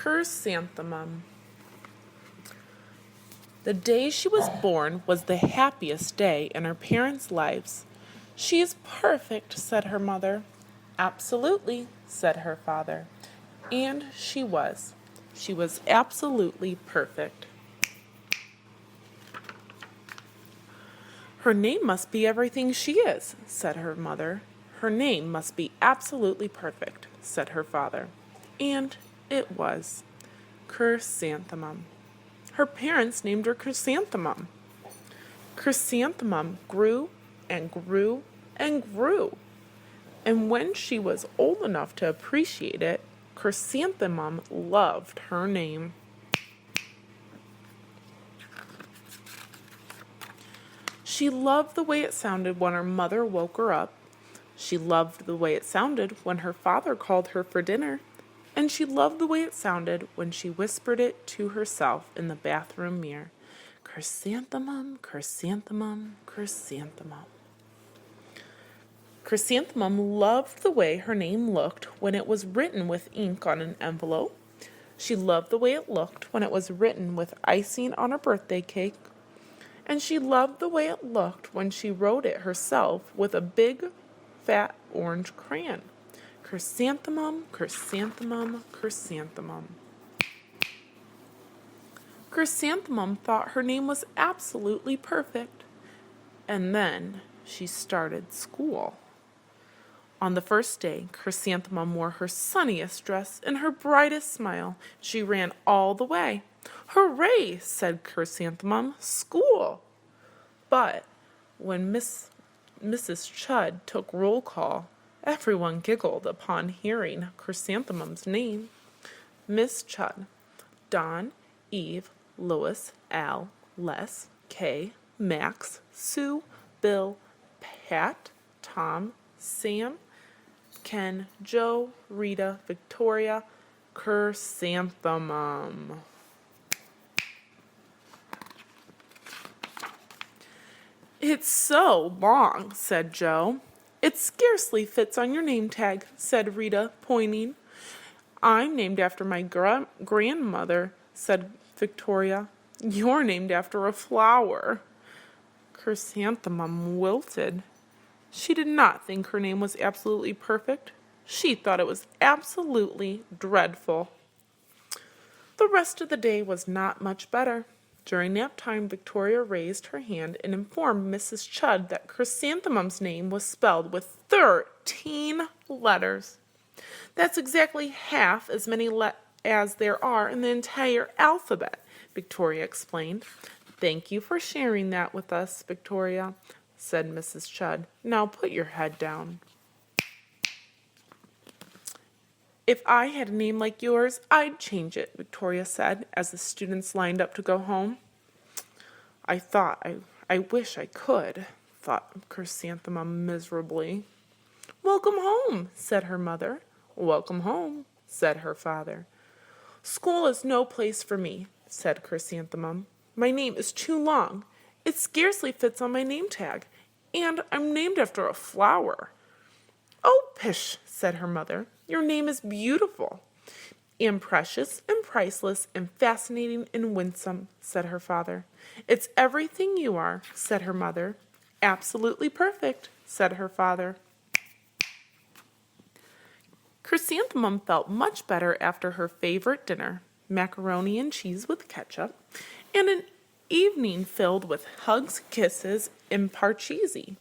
Chrysanthemum. The day she was born was the happiest day in her parents' lives. "She is perfect," said her mother. "Absolutely," said her father. And she was. She was absolutely perfect. "Her name must be everything she is," said her mother. "Her name must be absolutely perfect," said her father. And it was. Chrysanthemum. Her parents named her Chrysanthemum. Chrysanthemum grew and grew and grew. And when she was old enough to appreciate it, Chrysanthemum loved her name. She loved the way it sounded when her mother woke her up. She loved the way it sounded when her father called her for dinner. And she loved the way it sounded when she whispered it to herself in the bathroom mirror. Chrysanthemum, chrysanthemum, chrysanthemum. Chrysanthemum loved the way her name looked when it was written with ink on an envelope. She loved the way it looked when it was written with icing on a birthday cake. And she loved the way it looked when she wrote it herself with a big, fat orange crayon. Chrysanthemum, chrysanthemum, chrysanthemum. Chrysanthemum thought her name was absolutely perfect. And then she started school. On the first day, Chrysanthemum wore her sunniest dress and her brightest smile. She ran all the way. "Hooray!" said Chrysanthemum. "School!" But when Mrs. Chud took roll call, everyone giggled upon hearing Chrysanthemum's name. Miss Chud. Don, Eve, Lois, Al, Les, Kay, Max, Sue, Bill, Pat, Tom, Sam, Ken, Joe, Rita, Victoria, Chrysanthemum. "It's so long," said Joe. "It scarcely fits on your name tag," said Rita, pointing. "I'm named after my grandmother," said Victoria. "You're named after a flower." Chrysanthemum wilted. She did not think her name was absolutely perfect. She thought it was absolutely dreadful. The rest of the day was not much better. During nap time, Victoria raised her hand and informed Mrs. Chud that Chrysanthemum's name was spelled with 13 letters. "That's exactly half as many as there are in the entire alphabet," Victoria explained. "Thank you for sharing that with us, Victoria," said Mrs. Chud. "Now put your head down." "If I had a name like yours, I'd change it," Victoria said, as the students lined up to go home. I wish I could," thought Chrysanthemum miserably. "Welcome home," said her mother. "Welcome home," said her father. "School is no place for me," said Chrysanthemum. "My name is too long. It scarcely fits on my name tag, and I'm named after a flower." "Oh, pish," said her mother. "Your name is beautiful." "And precious and priceless and fascinating and winsome," said her father. "It's everything you are," said her mother. "Absolutely perfect," said her father. Chrysanthemum felt much better after her favorite dinner, macaroni and cheese with ketchup, and an evening filled with hugs, kisses, and parcheesi.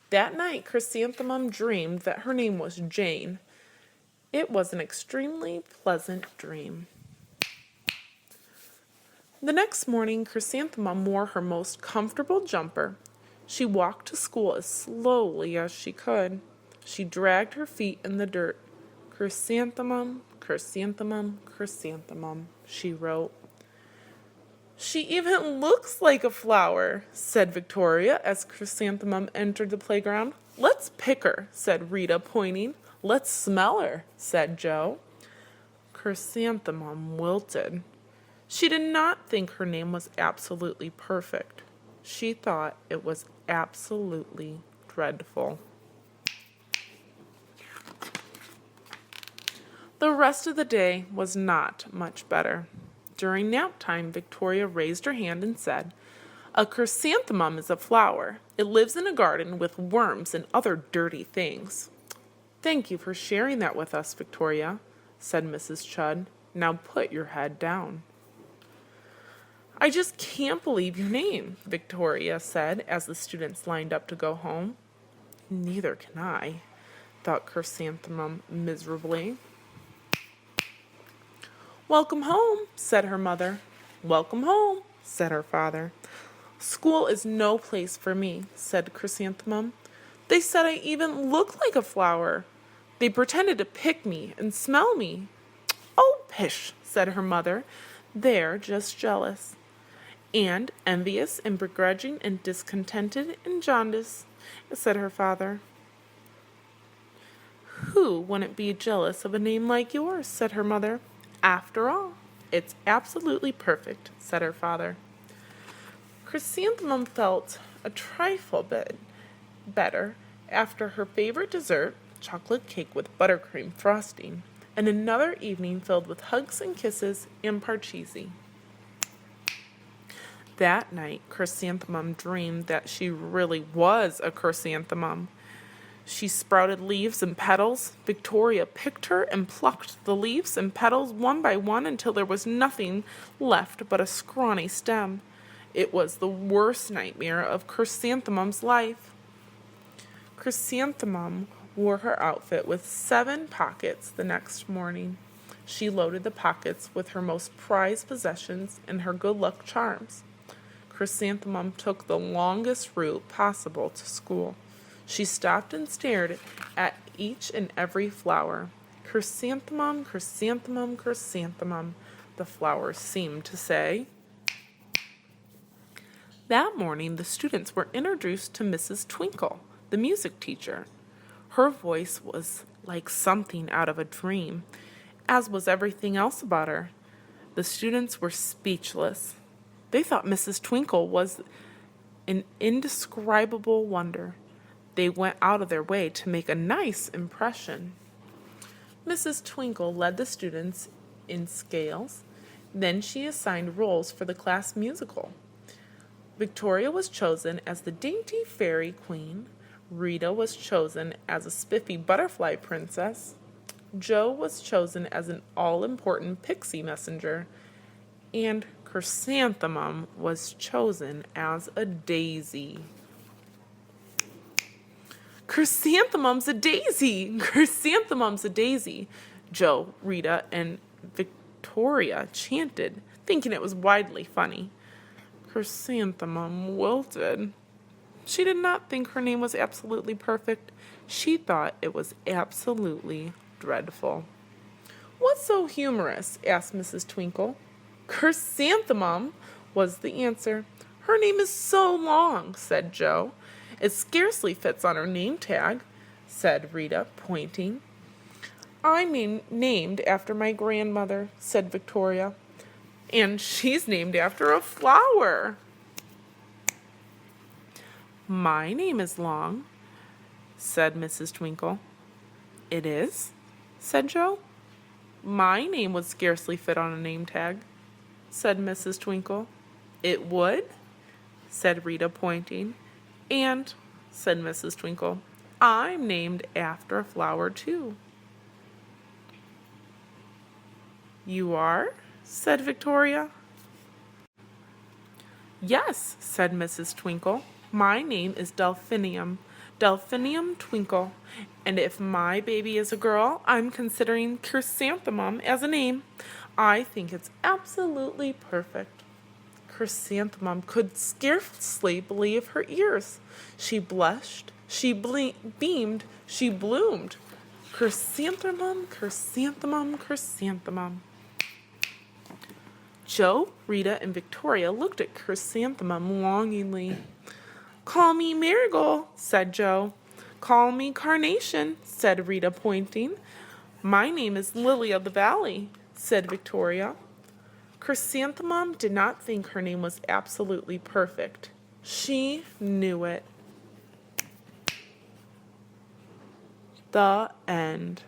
That night, Chrysanthemum dreamed that her name was Jane. It was an extremely pleasant dream. The next morning, Chrysanthemum wore her most comfortable jumper. She walked to school as slowly as she could. She dragged her feet in the dirt. "Chrysanthemum, chrysanthemum, chrysanthemum," she wrote. "She even looks like a flower," said Victoria as Chrysanthemum entered the playground. "Let's pick her," said Rita, pointing. "Let's smell her," said Joe. Chrysanthemum wilted. She did not think her name was absolutely perfect. She thought it was absolutely dreadful. The rest of the day was not much better. During nap time, Victoria raised her hand and said, "A chrysanthemum is a flower. It lives in a garden with worms and other dirty things." "Thank you for sharing that with us, Victoria," said Mrs. Chudd. "Now put your head down." "I just can't believe your name," Victoria said as the students lined up to go home. "Neither can I," thought Chrysanthemum miserably. "Welcome home," said her mother. "Welcome home," said her father. "School is no place for me," said Chrysanthemum. "They said I even looked like a flower. They pretended to pick me and smell me." "Oh, pish," said her mother. "They're just jealous." "And envious and begrudging and discontented and jaundiced," said her father. "Who wouldn't be jealous of a name like yours?" said her mother. "After all, it's absolutely perfect," said her father. Chrysanthemum felt a trifle bit better after her favorite dessert, chocolate cake with buttercream frosting, and another evening filled with hugs and kisses and parcheesi. That night, Chrysanthemum dreamed that she really was a chrysanthemum. She sprouted leaves and petals. Victoria picked her and plucked the leaves and petals one by one until there was nothing left but a scrawny stem. It was the worst nightmare of Chrysanthemum's life. Chrysanthemum wore her outfit with 7 pockets the next morning. She loaded the pockets with her most prized possessions and her good luck charms. Chrysanthemum took the longest route possible to school. She stopped and stared at each and every flower. "Chrysanthemum, chrysanthemum, chrysanthemum," the flowers seemed to say. That morning, the students were introduced to Mrs. Twinkle, the music teacher. Her voice was like something out of a dream, as was everything else about her. The students were speechless. They thought Mrs. Twinkle was an indescribable wonder. They went out of their way to make a nice impression. Mrs. Twinkle led the students in scales. Then she assigned roles for the class musical. Victoria was chosen as the dainty fairy queen. Rita was chosen as a spiffy butterfly princess. Jo was chosen as an all-important pixie messenger. And Chrysanthemum was chosen as a daisy. "Chrysanthemum's a daisy! Chrysanthemum's a daisy!" Jo, Rita, and Victoria chanted, thinking it was widely funny. Chrysanthemum wilted. She did not think her name was absolutely perfect. She thought it was absolutely dreadful. "What's so humorous?" asked Mrs. Twinkle. "Chrysanthemum," was the answer. "Her name is so long," said Jo. "It scarcely fits on her name tag," said Rita, pointing. "I'm named after my grandmother," said Victoria. "And she's named after a flower." "My name is long," said Mrs. Twinkle. "It is?" said Jo. "My name would scarcely fit on a name tag," said Mrs. Twinkle. "It would?" said Rita, pointing. "And," said Mrs. Twinkle, "I'm named after a flower, too." "You are?" said Victoria. "Yes," said Mrs. Twinkle. "My name is Delphinium Twinkle. And if my baby is a girl, I'm considering Chrysanthemum as a name. I think it's absolutely perfect." Chrysanthemum could scarcely believe her ears. She blushed, she beamed, she bloomed. Chrysanthemum, chrysanthemum, chrysanthemum. Jo, Rita, and Victoria looked at Chrysanthemum longingly. "Call me Marigold," said Jo. "Call me Carnation," said Rita, pointing. "My name is Lily of the Valley," said Victoria. Chrysanthemum did not think her name was absolutely perfect. She knew it. The end.